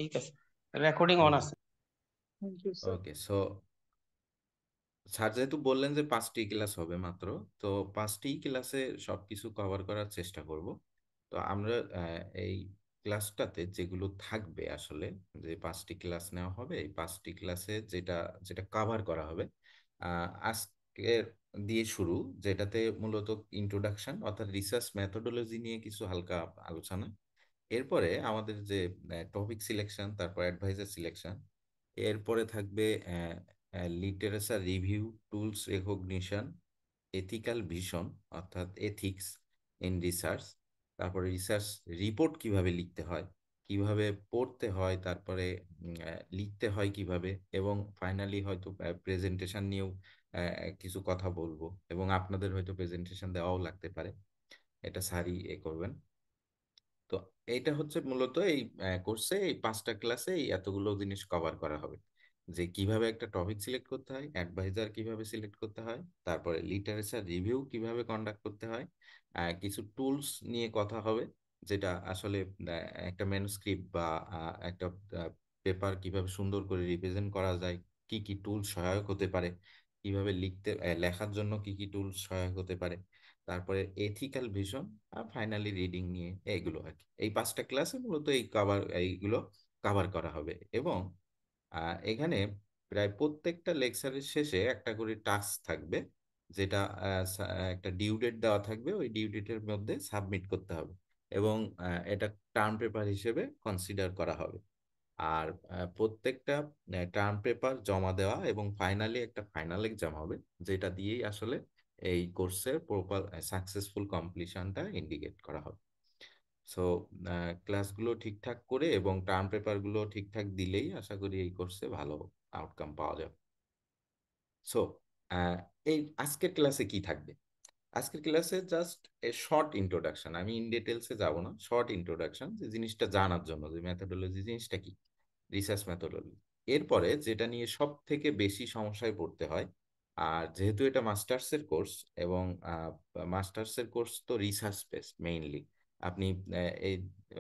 ঠিক আছে, recording on okay. আছে। Thank you sir. Okay, so sir যেহেতু বললেন যে 5টি ক্লাস হবে মাত্র, তো 5টি ক্লাসে সবকিছু কভার করার চেষ্টা করব। তো আমরা এই ক্লাসটাতে যেগুলো থাকবে আসলে, যে 5টি ক্লাস নেওয়া হবে, এই 5টি ক্লাসে যেটা যেটা কভার করা হবে, আজকের দিয়ে শুরু, যেটাতে মূলত ইন্ট্রোডাকশন অর্থাৎ রিসার্চ মেথোডোলজি নিয়ে কিছু হালকা আলোচনা। এরপরে আমাদের যে টপিক সিলেকশন, তারপর অ্যাডভাইজার সিলেকশন। এরপরে থাকবে literature review, tools recognition, ethical vision অর্থাৎ এথিক্স ইন রিসার্চ। তারপরে রিসার্চ রিপোর্ট কিভাবে লিখতে হয়, কিভাবে পড়তে হয়, তারপরে লিখতে হয় কিভাবে, এবং ফাইনালি হয়তো প্রেজেন্টেশন নিয়েও কিছু কথা বলবো, এবং আপনাদের হয়তো প্রেজেন্টেশন দেওয়াও লাগতে পারে। এটা স্যারই করবেন। তো এইটা হচ্ছে মূলত এই কোর্সে এই 5টা ক্লাসে এই এতগুলো জিনিস কভার করা হবে। যে কিভাবে একটা টপিক সিলেক্ট করতে হয়, অ্যাডভাইজার কিভাবে সিলেক্ট করতে হয়, তারপরে লিটারেচার রিভিউ কিভাবে কন্ডাক্ট করতে হয়, কিছু টুলস নিয়ে কথা হবে, যেটা আসলে একটা ম্যানুস্ক্রিপ্ট বা একটা পেপার কিভাবে সুন্দর করে রিপ্রেজেন্ট করা যায়, কি কি টুলস সহায়ক হতে পারে, কিভাবে লেখার জন্য কি কি টুলস সহায়ক হতে পারে, তারপরে এথিক্যাল ভিশন, আর ফাইনালি রিডিং নিয়ে এইগুলো আর কি। এই 5টা ক্লাসে মূলত এইগুলো কভার করা হবে। এবং এখানে প্রায় প্রত্যেকটা লেকচারের শেষে একটা করে টাস্ক থাকবে, যেটা একটা ডিউ ডেট দেওয়া থাকবে, ওই ডিউ ডেটের মধ্যে সাবমিট করতে হবে, এবং এটা টার্ম পেপার হিসেবে কনসিডার করা হবে। আর প্রত্যেকটা টার্ম পেপার জমা দেওয়া এবং ফাইনালি একটা ফাইনাল এক্সাম হবে, যেটা দিয়েই আসলে এই কোর্সের প্রপার সাকসেসফুল কমপ্লিশনটা ইন্ডিকেট করা হবে। সো ক্লাসগুলো ঠিকঠাক করে এবং টার্ম পেপারগুলো ঠিকঠাক দিলেই আশা করি এই কোর্সে ভালো আউটকাম পাওয়া যাবে। সো এই আজকের ক্লাসে কি থাকবে? আজকের ক্লাসে জাস্ট এ শর্ট ইন্ট্রোডাকশন, আমি ইন ডিটেলসে যাব না, শর্ট ইন্ট্রোডাকশন, যে জিনিসটা জানার জন্য যে মেথোডোলজি জিনিসটা কি, রিসার্চ মেথোডোলজি। এরপরে যেটা নিয়ে সব থেকে বেশি সমস্যায় পড়তে হয়, আর যেহেতু এটা মাস্টার্সের কোর্স, এবং মাস্টার্সের কোর্স তো রিসার্চ বেসড মেইনলি, আপনি এই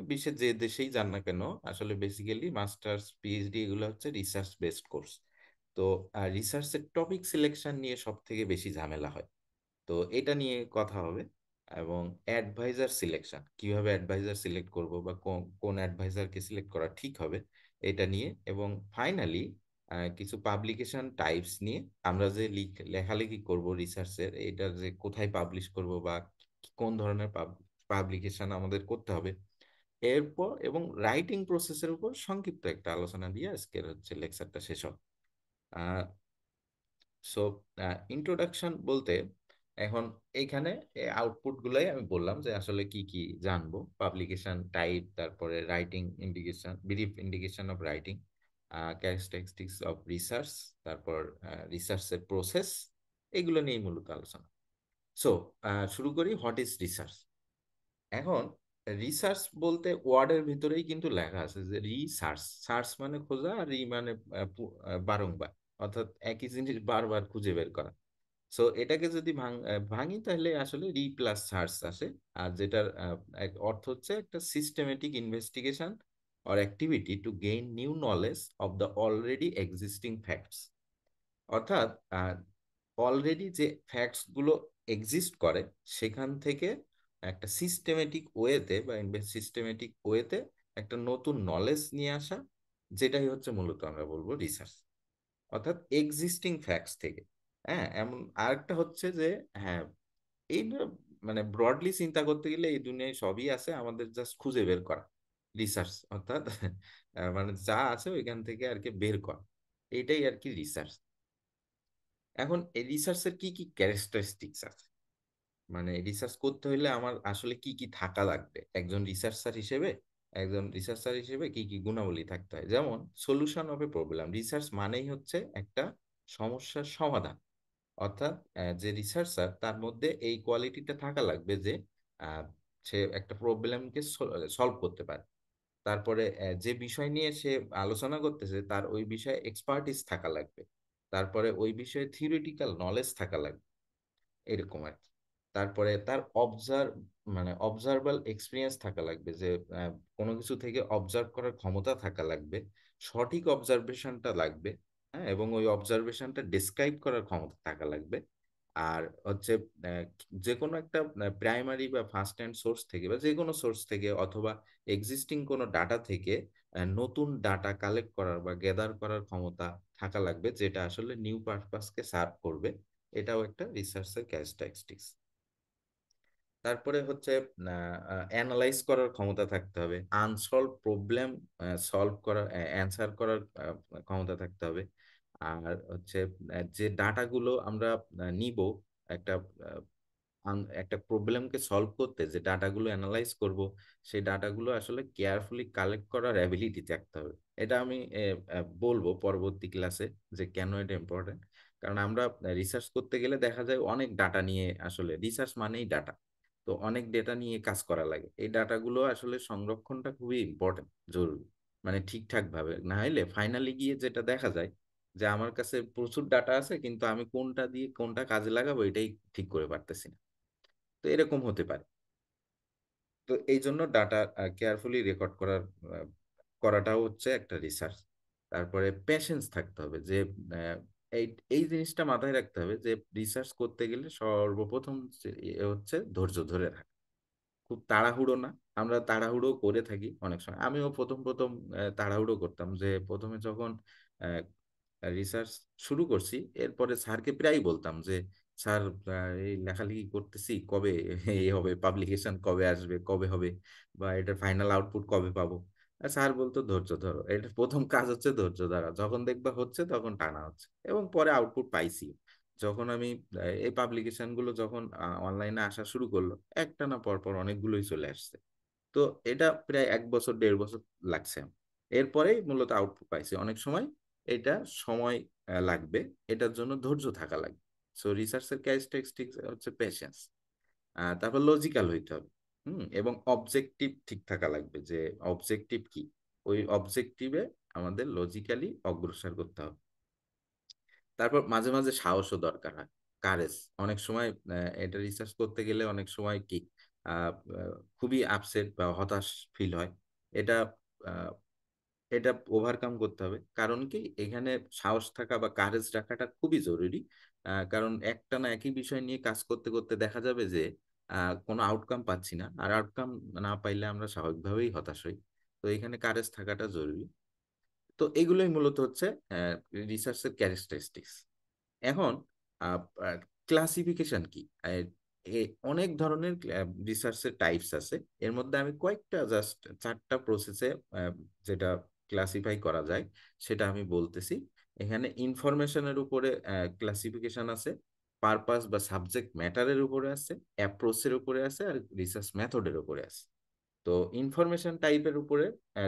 বিশ্বের যে দেশেই যান না কেন, আসলে বেসিক্যালি মাস্টার্স পিএইচডি এগুলো হচ্ছে রিসার্চ বেসড কোর্স। তো রিসার্চের টপিক সিলেকশন নিয়ে সব থেকে বেশি ঝামেলা হয়। তো এটা নিয়ে কথা হবে। এবং অ্যাডভাইজার সিলেকশন, কিভাবে অ্যাডভাইজার সিলেক্ট করব, বা কোন অ্যাডভাইজারকে সিলেক্ট করা ঠিক হবে, এটা নিয়ে। এবং ফাইনালি কিছু পাবলিকেশন টাইপস নিয়ে, আমরা যে লেখালেখি করব রিসার্চের, এটা যে কোথায় পাবলিশ করব, বা কোন ধরনের পাবলিকেশন আমাদের করতে হবে, এরপর এবং রাইটিং প্রসেসের উপর সংক্ষিপ্ত একটা আলোচনা দিয়ে আজকের হচ্ছে লেকচারটা শেষ হবে। সো ইন্ট্রোডাকশন বলতে, এখন এইখানে আউটপুট গুলাই আমি বললাম যে আসলে কি কি জানবো, পাবলিকেশন টাইপ, তারপরে writing indication, brief indication of writing, characteristics of research, তারপর রিসার্চের প্রসেস, এগুলো নিয়েই মূলত আলোচনা। সো শুরু করি, হোয়াট ইজ রিসার্চ। এখন রিসার্চ বলতে ওয়ার্ডের ভিতরেই কিন্তু লেখা আছে যে রিসার্চ, সার্চ মানে খোঁজা, আর মানে বারংবার, অর্থাৎ একই জিনিস বারবার খুঁজে বের করা। সো এটাকে যদি ভাঙি, তাহলে আসলে রি প্লাস সার্চ আসে। আর যেটার এক অর্থ হচ্ছে একটা systematic investigation or activity to gain new knowledge of the already existing facts. অর্থাৎ অলরেডি যে ফ্যাক্টস গুলো এক্সিস্ট করে, সেখান থেকে একটা সিস্টেমেটিক ওয়েতে বা সিস্টেমেটিক ওয়েতে একটা নতুন নলেজ নিয়ে আসা, যেটাই হচ্ছে মূলত আমরা বলবো রিসার্চ। অর্থাৎ এক্সিস্টিং ফ্যাক্টস থেকে। হ্যাঁ, এমন আরেকটা হচ্ছে যে, হ্যাঁ, এই মানে ব্রডলি চিন্তা করতে গেলে এই দুনিয়ায় সবই আছে, আমাদের জাস্ট খুঁজে বের করা রিসার্চ। অর্থাৎ মানে যা আছে ওইখান থেকে আর কি বের করা, এইটাই আর কি রিসার্চ। এখন এই রিসার্চের কি কি ক্যারেক্টারিস্টিক্স আছে, মানে রিসার্চ করতে হলে আমার আসলে কি কি থাকা লাগবে একজন রিসার্চার হিসেবে, একজন রিসার্চার হিসেবে কি কি গুণাবলী থাকতে হয়। যেমন solution of A problem, research মানেই হচ্ছে একটা সমস্যার সমাধান। অর্থাৎ যে রিসার্চার, তার মধ্যে এই কোয়ালিটিটা থাকা লাগবে যে আহ, সে একটা প্রবলেমকে সলভ করতে পারে। তারপরে যে বিষয় নিয়ে সে আলোচনা করতেছে, তার ওই বিষয়ে এক্সপার্টিস থাকা লাগবে। তারপরে ওই বিষয়ে থিওরিটিক্যাল নলেজ থাকা লাগবে, এরকম আর কি। তারপরে তার মানে অবজারভাল এক্সপিরিয়েন্স থাকা লাগবে, যে কোনো কিছু থেকে অবজার্ভ করার ক্ষমতা থাকা লাগবে, সঠিক অবজারভেশনটা লাগবে। হ্যাঁ, এবং ওই অবজারভেশনটা ডিসক্রাইব করার ক্ষমতা থাকা লাগবে। আর হচ্ছে আহ, যে কোনো একটা প্রাইমারি বা ফার্স্ট হ্যান্ড সোর্স থেকে বা যে কোনো সোর্স থেকে অথবা এক্সিস্টিং কোনো ডাটা থেকে নতুন ডাটা কালেক্ট করার বা গ্যাদার করার ক্ষমতা থাকা লাগবে, যেটা আসলে নিউ পারপাসকে সার্ভ করবে। এটাও একটা রিসার্চের ক্যারেক্টারিস্টিক্স। তারপরে হচ্ছে অ্যানালাইজ করার ক্ষমতা থাকতে হবে, আনসলভ প্রবলেম সলভ করার, অ্যান্সার করার ক্ষমতা থাকতে হবে। আর হচ্ছে যে ডাটাগুলো আমরা নিব একটা একটা প্রবলেমকে সলভ করতে, যে ডাটাগুলো অ্যানালাইজ করব, সেই ডাটাগুলো আসলে কেয়ারফুলি কালেক্ট করার অ্যাবিলিটি থাকতে হবে। এটা আমি বলবো পরবর্তী ক্লাসে যে কেন এটা ইম্পর্টেন্ট। কারণ আমরা রিসার্চ করতে গেলে দেখা যায় অনেক ডাটা নিয়ে, আসলে রিসার্চ মানেই ডাটা, তো অনেক ডেটা নিয়ে কাজ করা লাগে। এই ডাটাগুলো আসলে সংরক্ষণটা খুবই ইম্পর্টেন্ট, জরুরি। মানে ঠিকঠাক ভাবে না হলে ফাইনালি গিয়ে যেটা দেখা যায় যে আমার কাছে প্রচুর ডাটা আছে, কিন্তু আমি কোনটা দিয়ে কোনটা কাজে লাগাবো এটাই ঠিক করে পারতেছি না। তো এরকম হতে পারে। তো এই জন্য ডাটা কেয়ারফুলি রেকর্ড করাটাও হচ্ছে একটা রিসার্চ। তারপরে পেশেন্স থাকতে হবে, যে আহ, এই এই জিনিসটা মাথায় রাখতে হবে যে রিসার্চ করতে গেলে সর্বপ্রথম হচ্ছে ধৈর্য ধরে রাখা। খুব তাড়াহুড়ো না। আমরা তাড়াহুড়ো করে থাকি অনেক সময়, আমিও প্রথম প্রথম তাড়াহুড়ো করতাম। যে প্রথমে যখন রিসার্চ শুরু করছি, এরপরে স্যারকে প্রায় বলতাম যে স্যার, এই লেখালেখি করতেছি, কবে এই হবে, পাবলিকেশন কবে আসবে, কবে হবে, বা এটার ফাইনাল আউটপুট কবে পাবো। আর স্যার বলতো ধৈর্য ধরো, এটার প্রথম কাজ হচ্ছে ধৈর্য ধরা, যখন দেখবা হচ্ছে তখন টানা হচ্ছে। এবং পরে আউটপুট পাইছি। যখন আমি এই পাবলিকেশন গুলো যখন অনলাইনে আসা শুরু করলো, একটা না পর পর অনেকগুলোই চলে আসছে। তো এটা প্রায় 1 বছর 1.5 বছর লাগছে। এরপরেই মূলত আউটপুট পাইছি। অনেক সময় এটা সময় লাগবে, এটার জন্য ধৈর্য থাকা লাগবে। সো রিসার্চের ক্যারেক্টারিস্টিক্স হচ্ছে পেশেন্স। তারপর লজিক্যাল হইতে হবে। এবং অবজেক্টিভ ঠিক থাকা লাগবে, যে অবজেক্টিভ কি, ওই অবজেক্টিভে আমাদের লজিক্যালি অগ্রসর করতে হবে। তারপর মাঝে মাঝে সাহসও দরকার হয়, কারেজ। অনেক সময় এটা রিসার্চ করতে গেলে অনেক সময় কি খুবই আপসেট বা হতাশ ফিল হয়। এটা আহ, এটা ওভারকাম করতে হবে। কারণ কি, এখানে সাহস থাকা বা কারেজ রাখাটা খুবই জরুরি। কারণ একটা না একই বিষয় নিয়ে কাজ করতে করতে দেখা যাবে যে কোনো আউটকাম পাচ্ছি না, আর আউটকাম না পাইলে আমরা স্বাভাবিকভাবেই হতাশ হই। তো এখানে কারেজ থাকাটা জরুরি। তো এগুলোই মূলত হচ্ছে রিসার্চের ক্যারেক্টারিস্টিক্স। এখন ক্লাসিফিকেশন কি? অনেক ধরনের রিসার্চের টাইপস আছে। এর মধ্যে আমি কয়েকটা জাস্ট 4টা প্রসেসে যেটা ক্লাসিফাই করা যায় সেটা আমি বলতেছি। এখানে ইনফরমেশনের উপরে ক্লাসিফিকেশন আছে, পারপাস বা সাবজেক্ট ম্যাটারের উপরে আছে, অ্যাপ্রোচের উপরে আছে, আর রিসার্চ মেথডের উপরে আছে। তো ইনফরমেশন টাইপের উপরে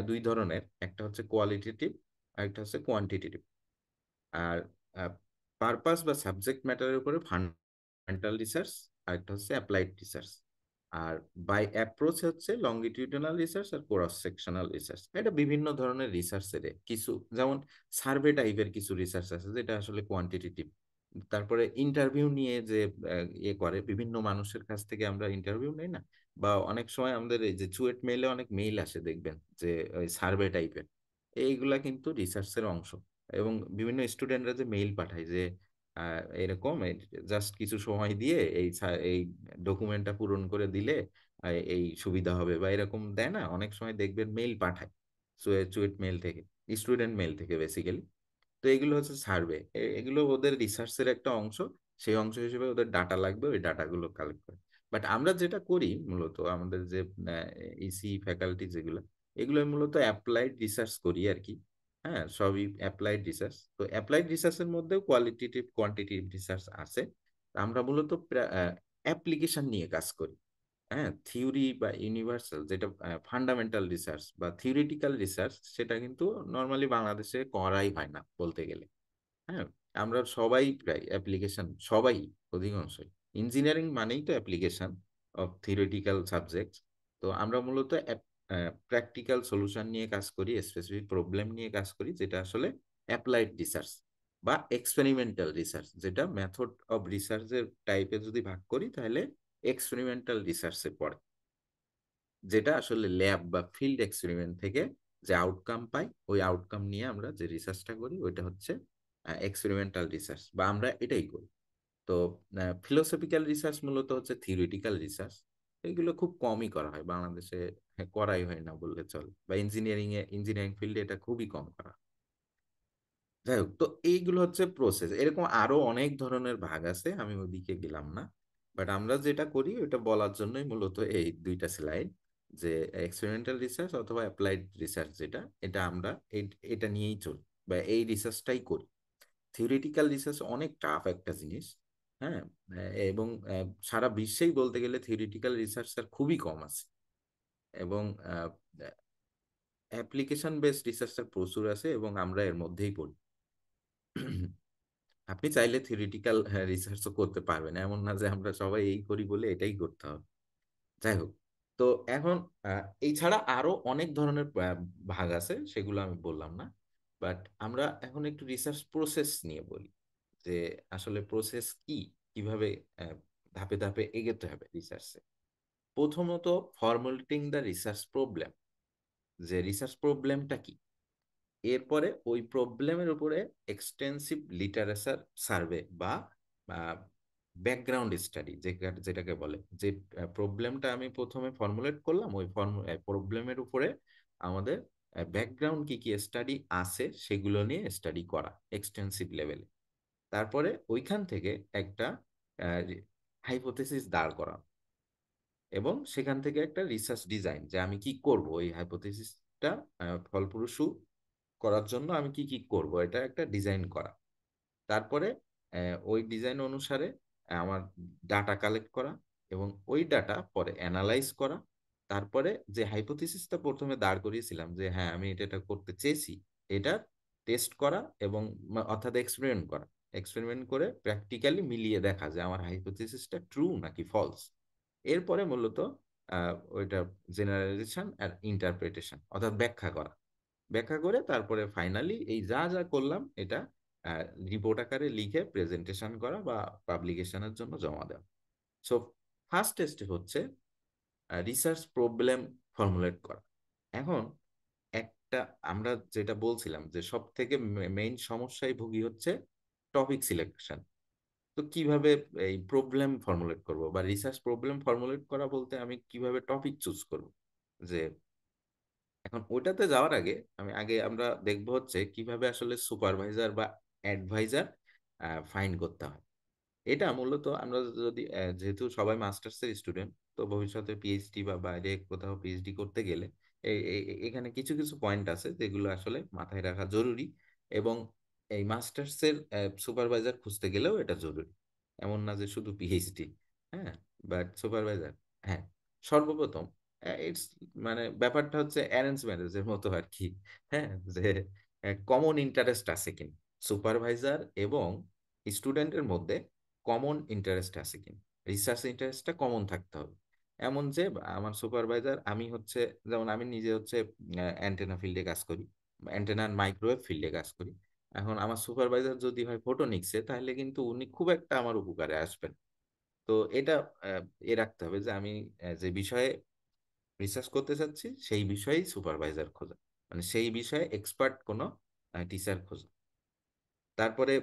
দুই ধরনের, একটা হচ্ছে কোয়ালিটেটিভ আর একটা হচ্ছে কোয়ান্টিটেটিভ। আর পারপাস বা সাবজেক্ট ম্যাটারের উপরে ফান্ডামেন্টাল রিসার্চ, আর একটা হচ্ছে অ্যাপ্লাইড রিসার্চ। আর বাই অ্যাপ্রোচ হচ্ছে লংগিটিউডিনাল রিসার্চ আর ক্রস সেকশনাল রিসার্চ। এটা বিভিন্ন ধরনের রিসার্চের কিছু, যেমন সার্ভে টাইপের কিছু রিসার্চ আছে যেটা আসলে কোয়ান্টিটেটিভ। তারপরে ইন্টারভিউ নিয়ে যে ইয়ে করে, বিভিন্ন মানুষের কাছ থেকে আমরা ইন্টারভিউ নেই না, বা অনেক সময় আমাদের এই যে চুয়েট মেইলে অনেক মেইল আসে দেখবেন, যে ওই সার্ভে টাইপের, এইগুলা কিন্তু রিসার্চের অংশ। এবং বিভিন্ন স্টুডেন্টরা যে মেইল পাঠায় যে এরকম জাস্ট কিছু সময় দিয়ে এই ডকুমেন্টটা পূরণ করে দিলে এই সুবিধা হবে, বা এরকম দেয় না, অনেক সময় দেখবেন মেইল পাঠায় চুয়েট মেইল থেকে, স্টুডেন্ট মেইল থেকে বেসিক্যালি। তো এগুলো হচ্ছে সার্ভে, এগুলো ওদের রিসার্চের একটা অংশ। সেই অংশ হিসেবে ওদের ডাটা লাগবে, ওই ডাটাগুলো কালেক্ট করে। বাট আমরা যেটা করি মূলত, আমাদের যে ইসি ফ্যাকাল্টি যেগুলো, এগুলো মূলত অ্যাপ্লাইড রিসার্চ করি আর কি। হ্যাঁ, সবই অ্যাপ্লাইড রিসার্চ। তো অ্যাপ্লাইড রিসার্চের মধ্যেও কোয়ালিটেটিভ কোয়ান্টিটিভ রিসার্চ আছে। আমরা মূলত অ্যাপ্লিকেশন নিয়ে কাজ করি। হ্যাঁ, থিওরি বা ইউনিভার্সাল যেটা ফান্ডামেন্টাল রিসার্চ বা থিওরিটিক্যাল রিসার্চ, সেটা কিন্তু নর্মালি বাংলাদেশে করাই হয় না বলতে গেলে। হ্যাঁ, আমরা সবাই প্রায় অ্যাপ্লিকেশন, সবাই অধিকাংশই, ইঞ্জিনিয়ারিং মানেই তো অ্যাপ্লিকেশন অফ থিওরিটিক্যাল সাবজেক্ট। তো আমরা মূলত প্র্যাকটিক্যাল সলিউশন নিয়ে কাজ করি, স্পেসিফিক প্রবলেম নিয়ে কাজ করি, যেটা আসলে অ্যাপ্লাইড রিসার্চ বা এক্সপেরিমেন্টাল রিসার্চ, যেটা মেথড অফ রিসার্চের টাইপে যদি ভাগ করি তাহলে এক্সপেরিমেন্টাল রিসার্চে পড়ে, যেটা আসলে ল্যাব বা ফিল্ড এক্সপেরিমেন্ট থেকে যে আউটকাম পাই, ওই আউটকাম নিয়ে আমরা যে রিসার্চটা করি ওইটা হচ্ছে এক্সপেরিমেন্টাল রিসার্চ, বা আমরা এটাই করি। তো ফিলোসফিক্যাল রিসার্চ মূলত হচ্ছে থিওরিটিক্যাল রিসার্চ, এগুলো খুব কমই করা হয় বাংলাদেশে, করাই হয় না বললে চলে, বা ইঞ্জিনিয়ারিং ফিল্ডে এটা খুবই কম করা হয়। যাই হোক, তো এইগুলো হচ্ছে প্রসেস, এরকম আরো অনেক ধরনের ভাগ আছে, আমি ওদিকে গেলাম না। বাট আমরা যেটা করি ওটা বলার জন্যই মূলত এই দুইটা স্লাইড, যে এক্সপেরিমেন্টাল রিসার্চ অথবা অ্যাপ্লাইড রিসার্চ যেটা, এটা আমরা এটা নিয়েই চলি বা এই রিসার্চটাই করি। থিওরিটিক্যাল রিসার্চ অনেক টাফ একটা জিনিস। হ্যাঁ, এবং সারা বিশ্বেই বলতে গেলে থিওরিটিক্যাল রিসার্চার খুবই কম আছে, এবং অ্যাপ্লিকেশন বেসড রিসার্চার প্রচুর আছে, এবং আমরা এর মধ্যেই পড়ি। আপনি চাইলে থিওরিটিক্যাল রিসার্চও করতে পারবেন, এমন না যে আমরা সবাই এই করি বলে এটাই করতে হবে। যাই হোক, তো এখন এই ছাড়া আরো অনেক ধরনের ভাগ আছে, সেগুলো আমি বললাম না। বাট আমরা এখন একটু রিসার্চ প্রসেস নিয়ে বলি, যে আসলে প্রসেস কি, কিভাবে আহ, ধাপে ধাপে এগোতে হবে রিসার্চে। প্রথমত, ফর্মুলেটিং দ্য রিসার্চ প্রবলেম, যে রিসার্চ প্রবলেমটা কি। এরপরে ওই প্রবলেমের উপরে এক্সটেন্সিভ লিটারেচার সার্ভে বা ব্যাকগ্রাউন্ড স্টাডি, যেটাকে বলে, যে প্রবলেমটা আমি প্রথমে ফর্মুলেট করলাম, ওই প্রবলেমের উপরে আমাদের ব্যাকগ্রাউন্ড কি কি স্টাডি আছে সেগুলো নিয়ে স্টাডি করা এক্সটেন্সিভ লেভেলে। তারপরে ওইখান থেকে একটা হাইপোথেসিস দাঁড় করা, এবং সেখান থেকে একটা রিসার্চ ডিজাইন, যে আমি কি করব ওই হাইপোথেসিসটা ফলপ্রসূ করার জন্য আমি কি কি করব, এটা একটা ডিজাইন করা। তারপরে ওই ডিজাইন অনুসারে আমার ডাটা কালেক্ট করা, এবং ওই ডাটা পরে অ্যানালাইজ করা। তারপরে যে হাইপোথিসিসটা প্রথমে দাঁড় করিয়েছিলাম, যে হ্যাঁ আমি এটা করতে চেয়েছি, এটা টেস্ট করা, এবং অর্থাৎ এক্সপেরিমেন্ট করা। এক্সপেরিমেন্ট করে প্র্যাকটিক্যালি মিলিয়ে দেখা যে আমার হাইপোথিসিসটা ট্রু নাকি ফলস। এরপরে মূলত ওইটা জেনারেলাইজেশন আর ইন্টারপ্রিটেশন, অর্থাৎ ব্যাখ্যা করা। ব্যাখ্যা করে তারপরে ফাইনালি এই যা যা করলাম এটা রিপোর্ট আকারে লিখে প্রেজেন্টেশন করা বা পাবলিকেশনের জন্য জমা দেওয়া। সো ফার্স্ট স্টেপ হচ্ছে রিসার্চ প্রবলেম ফর্মুলেট করা। এখন একটা, আমরা যেটা বলছিলাম যে সব থেকে মেইন সমস্যায় ভুগি হচ্ছে টপিক সিলেকশন। তো কিভাবে এই প্রবলেম ফর্মুলেট করব, বা রিসার্চ প্রবলেম ফর্মুলেট করা বলতে আমি কিভাবে টপিক চুজ করব, যে এখন ওইটাতে যাওয়ার আগে আমরা দেখবো হচ্ছে কিভাবে আসলে সুপারভাইজার বা অ্যাডভাইজার ফাইন্ড করতে হয়। এটা মূলত আমরা যদি যেহেতু সবাই মাস্টার্সের স্টুডেন্ট, তো ভবিষ্যতে পিএইচডি বা বাইরে কোথাও পিএইচডি করতে গেলে এখানে কিছু কিছু পয়েন্ট আছে যেগুলো আসলে মাথায় রাখা জরুরি, এবং এই মাস্টার্সের সুপারভাইজার খুঁজতে গেলেও এটা জরুরি। এমন না যে শুধু পিএইচডি, হ্যাঁ, বাট সুপারভাইজার। হ্যাঁ, সর্বপ্রথম ইটস মানে ব্যাপারটা হচ্ছে অ্যারেঞ্জ ম্যারেজের মতো আর কি। হ্যাঁ, যে কমন ইন্টারেস্ট আছে কিনা সুপারভাইজার এবং স্টুডেন্টের মধ্যে, কমন ইন্টারেস্ট আছে কিনা, রিসার্চ ইন্টারেস্টটা কমন থাকতে হবে। এমন যে আমার সুপারভাইজার, আমি হচ্ছে, যেমন আমি নিজে হচ্ছে অ্যান্টেনা ফিল্ডে কাজ করি, অ্যান্টেনা মাইক্রোওয়েভ ফিল্ডে কাজ করি। এখন আমার সুপারভাইজার যদি হয় ফটোনিক্সে, তাহলে কিন্তু উনি খুব একটা আমার উপকারে আসবেন। তো এটা আহ, রাখতে হবে যে আমি যে বিষয়ে রিসার্চ করতে চাচ্ছি সেই বিষয়েই সুপারভাইজার খোঁজা, মানে সেই বিষয়ে এক্সপার্ট কোনো টিচার খোঁজা। তারপরে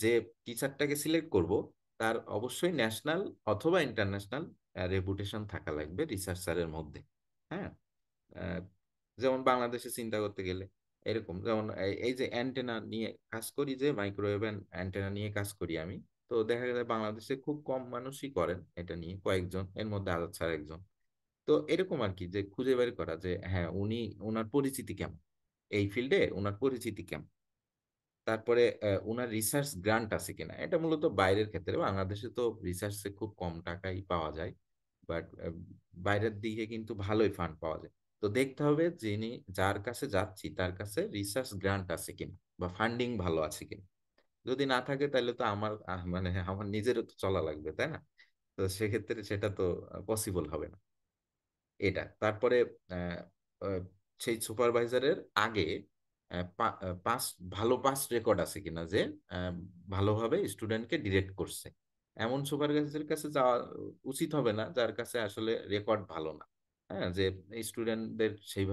যে টিচারটাকে সিলেক্ট করব, তার অবশ্যই ন্যাশনাল অথবা ইন্টারন্যাশনাল রেপুটেশন থাকা লাগবে রিসার্চারের মধ্যে। হ্যাঁ, আহ, যেমন বাংলাদেশে চিন্তা করতে গেলে এরকম, যেমন এই যে অ্যান্টেনা নিয়ে কাজ করি, যে মাইক্রোওয়েভ অ্যান্টেনা নিয়ে কাজ করি আমি, তো দেখা যায় বাংলাদেশে খুব কম মানুষই করেন এটা নিয়ে, কয়েকজন, এর মধ্যে আজাদ স্যার একজন। তো এরকম আর কি, যে খুঁজে বের করা যে হ্যাঁ ওনার পরিচিতি কেমন, এই ফিল্ডে ওনার পরিচিতি কেমন। তারপরে ওনার রিসার্চ গ্রান্ট আছে কিনা, এটা মূলত বাইরের ক্ষেত্রে, বাংলাদেশে তো রিসার্চে খুব কম টাকাই পাওয়া যায়, বাট বাইরের দিকে কিন্তু ভালোই ফান্ড পাওয়া যায়। তো দেখতে হবে যিনি, যার কাছে যাচ্ছি তার কাছে রিসার্চ গ্রান্ট আছে কিনা বা ফান্ডিং ভালো আছে কিনা। যদি না থাকে তাহলে তো আমার মানে আমার নিজেরও তো চলা লাগবে, তাই না? তো সেক্ষেত্রে সেটা তো পসিবল হবে না। এটা তারপরে আহ, আহ, সেই সুপারভাইজারের আগে পাস ভালো পাস রেকর্ড আছে কিনা, যে আহ, ভালোভাবে স্টুডেন্টকে ডিরেক্ট করছে। এমন সুপারভাইজারের কাছে যাওয়া উচিত হবে না যার কাছে আসলে রেকর্ড ভালো না। হ্যাঁ, যে স্টুডেন্টদের সেই